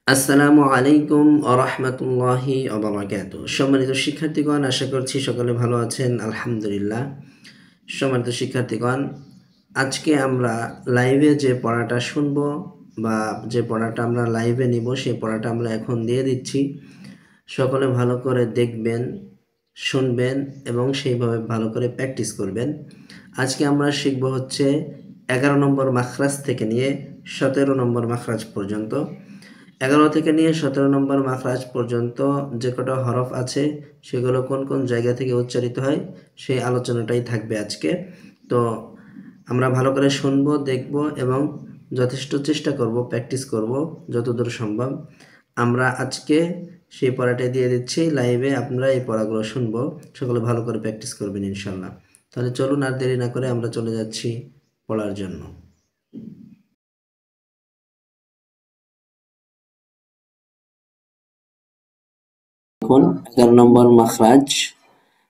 আসসালামু আলাইকুম ওয়া রাহমাতুল্লাহি ওয়া বারাকাতুহু। সম্মানিত শিক্ষার্থীগণ, আশা করছি সকলে ভালো আছেন। আলহামদুলিল্লাহ। সম্মানিত শিক্ষার্থীগণ, আজকে আমরা লাইভে যে পড়াটা শুনবো বা যে পড়াটা আমরা লাইভে নিব, সেই পড়াটা আমরা এখন দিয়ে দিচ্ছি। সকলে ভালো করে দেখবেন, শুনবেন এবং সেইভাবে ভালো করে প্র্যাকটিস করবেন। আজকে আমরা শিখব হচ্ছে 11 নম্বর মাখরাজ থেকে নিয়ে 17 নম্বর মাখরাজ পর্যন্ত। 11 থেকে নিয়ে 17 নম্বর মাখরাজ পর্যন্ত যে কটা হরফ আছে সেগুলো কোন কোন জায়গা থেকে উচ্চারিত হয় সেই আলোচনাটাই থাকবে আজকে। তো আমরা ভালো করে শুনবো, দেখব এবং যথেষ্ট চেষ্টা করব, প্র্যাকটিস করব যতদূর সম্ভব। আমরা আজকে সেই পড়াটা দিয়ে দিচ্ছি লাইভে, আপনারা এই পড়াগুলো শুনবো, সকলে ভালো করে প্র্যাকটিস করবেন ইনশাল্লাহ। তাহলে চলুন আর দেরি না করে আমরা চলে যাচ্ছি পড়ার জন্য। এখন 11 নম্বর মাখরাজ,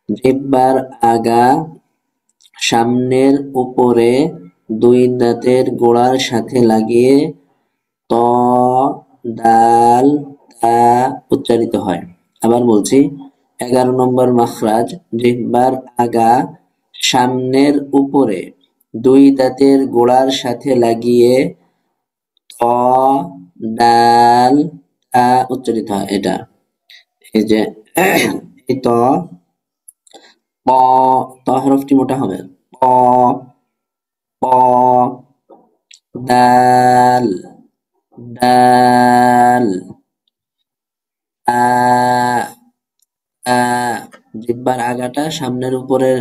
জিহ্বার আগা সামনের উপরে দুই দাঁতের গোড়ার সাথে লাগিয়ে ত, দাল, তা উচ্চারিত হয়। আবার বলছি, 11 নম্বর মাখরাজ, জিহ্বার আগা সামনের উপরে দুই দাঁতের গোড়ার সাথে লাগিয়ে ত, দাল, তা উচ্চারিত হয়। এটা এই যে এই প ত হরফটি মোটা হবে। প, প, দাল, দাল, আ, আ। জিহ্বার আগাটা সামনের উপরের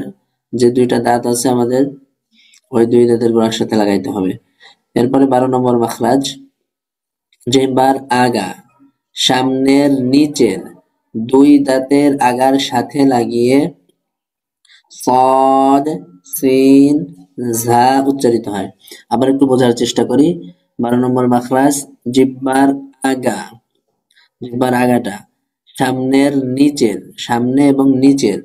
যে দুইটা দাঁত আছে আমাদের, ওই দুই দাঁতের গোড়ার সাথে লাগাইতে হবে। এরপরে 12 নম্বর মাখরাজ, জিহ্বার আগা সামনের নিচের দুই দাঁতের আগার সাথে লাগিয়ে সদ, সিন, ঝা উচ্চারিত হয়। আবার একটু বোঝার চেষ্টা করি। 12 নম্বর মাখরাজ, জিহ্বার আগা, জিহ্বার আগাটা সামনের নিচের, সামনে এবং নিচের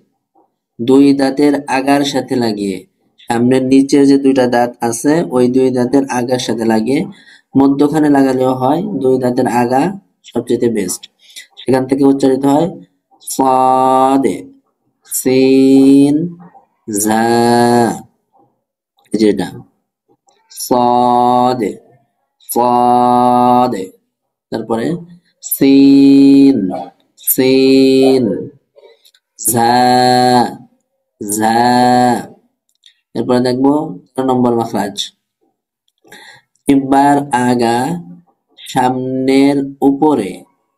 দুই দাঁতের আগার সাথে লাগিয়ে, সামনের নিচের যে দুইটা দাঁত আছে ওই দুই দাঁতের আগার সাথে লাগিয়ে, মধ্যখানে লাগালেও হয়, দুই দাঁতের আগা সবচেয়ে বেস্ট। সেখান থেকে উচ্চারিত হয় সাদে, সিন, ঝা। যেটা সাদে, সাদে, তারপরে সিন, সিন, ঝা, ঝা। এরপরে দেখবো 13 নম্বর মাখরাজ, জিহ্বার আগা সামনের উপরে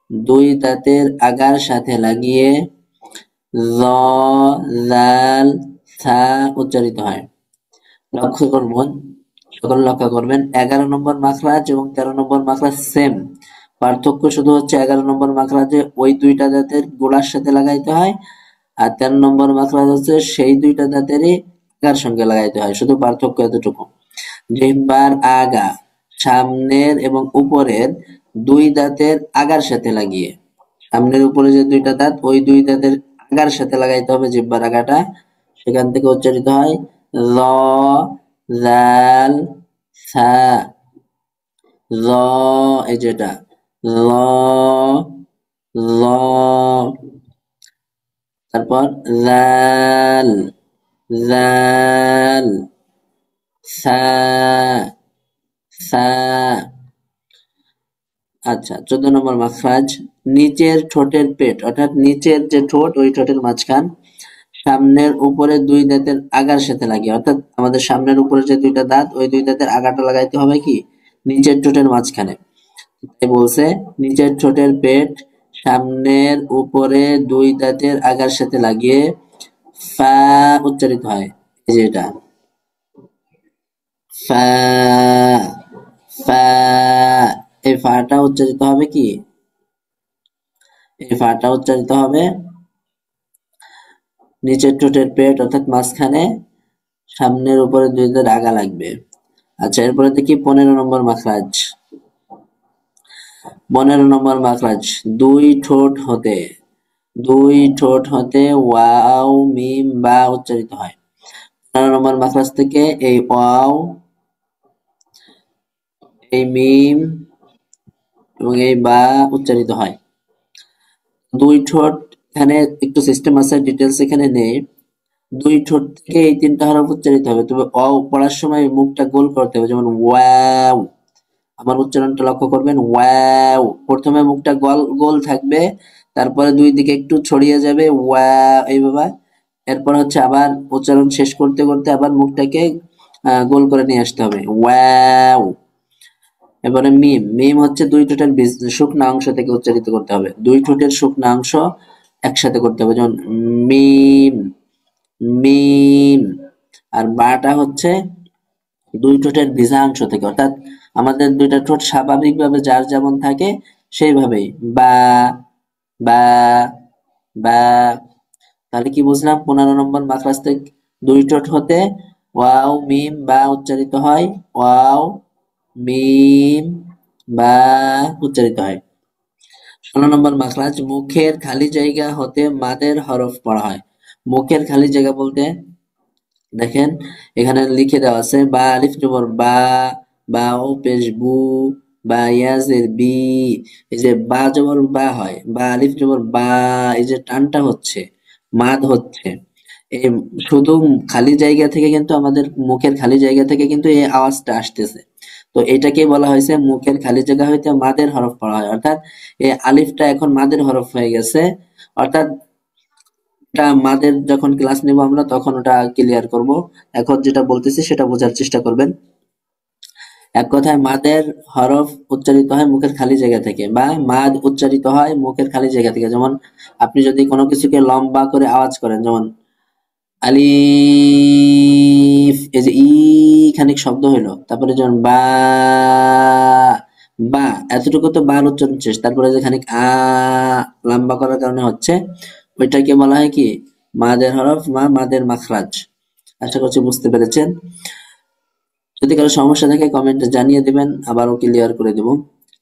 দুই দাঁতের আগার সাথে লাগিয়ে য, জাল, থা উচ্চারিত হয়। লক্ষ্য করবেন, সকল লক্ষ্য করবেন, 11 নম্বর মাখরাজ এবং 13 নম্বর মাখরাজ সেম। পার্থক্য শুধু হচ্ছে 11 নম্বর মাখরাজে ওই দুইটা দাঁতের গোড়ার সাথে লাগাইতে হয়, আর 13 নম্বর মাখরাজ হচ্ছে সেই দুইটা দাঁতেরই আগার সঙ্গে লাগাইতে হয়, শুধু পার্থক্য এতটুকু। জিহ্বার আগা সামনের এবং উপরের দুই দাঁতের আগার সাথে লাগিয়ে, সামনের উপরে যে দুইটা দাঁত ওই দুই দাঁতের আগার সাথে লাগাইতে হবে জিহ্বার আগাটা। সেখান থেকে উচ্চারিত হয় ল, জাল, সা। ল, এই যেটা ল, ল, তারপর জাল, জাল, সা, সা। আচ্ছা, 14 নম্বর মাখরাজ, নিচের ঠোঁটের পেট, অর্থাৎ নিচের যে ঠোঁট ওই ঠোঁটের মাঝখান সামনের উপরে দুই দাঁতের আগার সাথে লাগিয়ে, অর্থাৎ আমাদের সামনের উপরে যে দুইটা দাঁত ওই দুই দাঁতের আগাটা লাগাইতে হবে কি নিচের ঠোঁটের মাঝখানে। তাই বলছে, নিচের ঠোঁটের পেট সামনের উপরে দুই দাঁতের আগার সাথে লাগিয়ে ফা উচ্চারিত হয়। এই যে এটা ফা, ফা। এই ফাটা উচ্চারিত হবে কি, এই ফাটা উচ্চারিত হবে নিচের ঠোঁটের পেট অর্থাৎ মাঝখানে সামনের উপরে দুই দাঁতের আগা লাগবে। আচ্ছা, এরপরে দেখি 15 নম্বর মাখরাজ। 15 নম্বর মাখরাজ, দুই ঠোঁট হতে, দুই ঠোঁট হতে ওয়াও, মিম, বা উচ্চারিত হয়। 15 নম্বর মাখরাজ থেকে এই ওয়াও, এই মিম, এবং এই বা উচ্চারিত হয়। দুই ঠোঁট, এখানে একটু সিস্টেম আছে, ডিটেলস এখানে নেই। দুই ঠোঁট থেকে এই তিনটা হরফ উচ্চারিত হবে, তবে অ পড়ার সময় মুখটা গোল করতে হবে, যেমন ওয়াও। আমার উচ্চারণটা লক্ষ্য করবেন, ওয়াও। প্রথমে মুখটা গোল গোল থাকবে, তারপরে দুই দিকে একটু ছড়িয়ে যাবে, ওয়া এইভাবে। এরপর হচ্ছে আবার উচ্চারণ শেষ করতে করতে আবার মুখটাকে গোল করে নিয়ে আসতে হবে, ওয়াও। এবারে মিম, মিম হচ্ছে দুই ঠোঁটের শুকনা অংশ থেকে উচ্চারিত করতে হবে, দুই ঠোঁটের শুকনা অংশ একসাথে করতে হবে, যেমন মিম, মিম। আর বাটা হচ্ছে দুই ঠোঁটের ভিজা অংশ থেকে, অর্থাৎ আমাদের দুইটা ঠোঁট স্বাভাবিকভাবে যার যেমন থাকে সেইভাবেই, বা, বা, বা। তাহলে কি বুঝলাম? 15 নম্বর মাখরাজ থেকে দুই ঠোঁট হতে ওয়াও মিম বা উচ্চারিত হয়, ওয়াও মিম বা উচ্চারিত হয়। 16 নম্বর মাখরাজ, মুখের খালি জায়গা হতে মাদের হরফ পড়া হয়। মুখের খালি জায়গা বলতে দেখেন এখানে লিখে দেওয়া আছে, বা আলিফ জবর বা, বা ও পেশ বু, বা ইয়াজের বি। এই যে বা জবর বা হয়, বা আলিফ জবর বা, এই যে টানটা হচ্ছে, মাদ হচ্ছে। এই শুধু খালি জায়গা থেকে কিন্তু আমাদের মুখের খালি জায়গা থেকে কিন্তু এই আওয়াজটা আসতেছে। তো এটাকে বলা হয়েছে মুখের খালি জায়গা হইতে মাদের হরফ পড়া হয়, অর্থাৎ এই আলিফটা এখন মাদের হরফ হয়ে গেছে। অর্থাৎ এটা মাদের যখন ক্লাস নেব আমরা তখন ওটা ক্লিয়ার করব। এখন যেটা বলতেছি সেটা বোঝার চেষ্টা করবেন। এক কথায় মাদের হরফ উচ্চারিত হয় মুখের খালি জায়গা থেকে, বা মাদ উচ্চারিত হয় মুখের খালি জায়গা থেকে। যেমন আপনি যদি কোনো কিছুকে লম্বা করে আওয়াজ করেন, যেমন আলিফ, এই যে ই খানিক শব্দ হইলো, তারপরে যেমন বা, বা এতটুকু তো বার উচ্চারণ শেষ, তারপরে যে খানিক লম্বা করার কারণে হচ্ছে, ওইটাকে বলা হয় কি মাদের হরফ বা মাদের মাখরাজ। আশা করছি বুঝতে পেরেছেন। যদি কারো সমস্যা থাকে কমেন্টে জানিয়ে দিবেন, আবারও ক্লিয়ার করে দেব।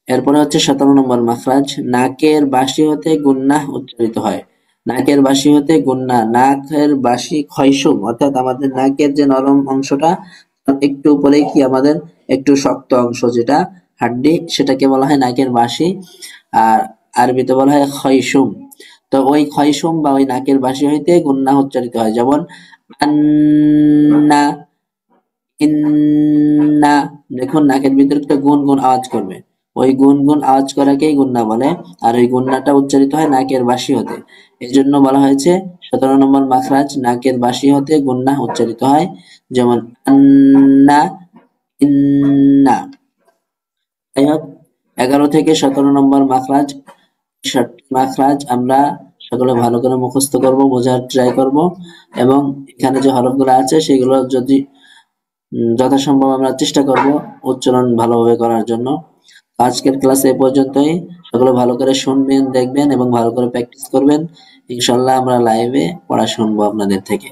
এরপরে হচ্ছে 17 নম্বর মাখরাজ, নাকের বাঁশি হতে গুন্নাহ উচ্চারিত হয়। নাকের বাঁশি হতে গুন্না, নাকের বাঁশি খয়সুম, অর্থাৎ আমাদের নাকের যে নরম অংশটা তার একটু উপরে কি আমাদের একটু শক্ত অংশ যেটা হাড্ডি, সেটাকে বলা হয় নাকের বাঁশি। আর আরবিতে বলা হয় খয়সুম। তো ওই খয়সুম বা ওই নাকের বাঁশি হইতে গুন্নাহ উচ্চারিত হয়, যেমন আন্না, ইন্না। দেখুন নাকের ভিতরে একটা গুনগুন আওয়াজ করবে, ওই গুনগুন আওয়াজ করাকেই গুন্না বলে। আর ওই গুন্নাটা উচ্চারিত হয় নাকের বাঁশি হতে, এই জন্য বলা হয়েছে 17 নম্বর মাখরাজ নাকের বাঁশি হতে গুন্না উচ্চারিত হয়, যেমন আন্না, ইন্না। যাই হোক, 11 থেকে 17 নম্বর মাখরাজ, 7টি মাখরাজ আমরা সকলে ভালো করে মুখস্থ করব, বোঝার ট্রাই করব, এবং এখানে যে হরফগুলো আছে সেগুলো যদি যথাসম্ভব আমরা চেষ্টা করব উচ্চারণ ভালোভাবে করার জন্য। আজকের ক্লাস এ পর্যন্তই। সকলে ভালো করে শুনবেন, দেখবেন এবং ভালো করে প্র্যাকটিস করবেন। ইনশাল্লাহ আমরা লাইভে পড়া শুনবো আপনাদের থেকে।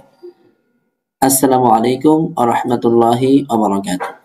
আসসালামু আলাইকুম ওয়া রাহমাতুল্লাহি ওয়া বারাকাতুহু।